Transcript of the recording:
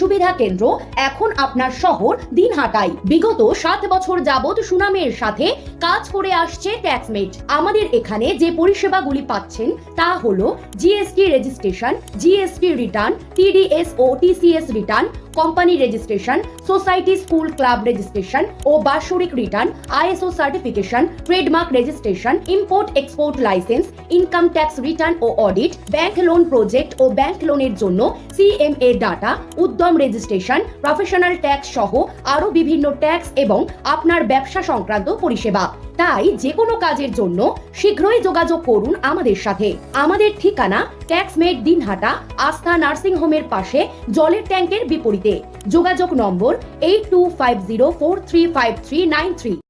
সুবিধা কেন্দ্র এখন আপনার শহর দিনহাটায়। বিগত 7 বছর যাবত সুনামের সাথে কাজ করে আসছে ট্যাক্সমেট। আমাদের এখানে যে পরিষেবাগুলি পাচ্ছেন তা হলো GST registration, GST return, TDS ও TCS return, company registration, society school club registration ও বাৎসরিক রিটার্ন, ISO certification, trademark registration, import export licence, income tax return ও অডিট, ব্যাংক লোন প্রজেক্ট ও ব্যাংক লোনের জন্য CMA data, Udyam registration, professional tax সহ আরো বিভিন্ন ট্যাক্স এবং আপনার ব্যবসা সংক্রান্ত পরিষেবা। তাই যে কোনো কাজের জন্য শীঘ্রই যোগাযোগ করুন আমাদের সাথে। আমাদের ঠিকানা ট্যাক্সমেট দিনহাটা, আস্থা নার্সিং হোমের পাশে, জলের ট্যাঙ্কের বিপরীতে। যোগাযোগ নম্বর 8250435393।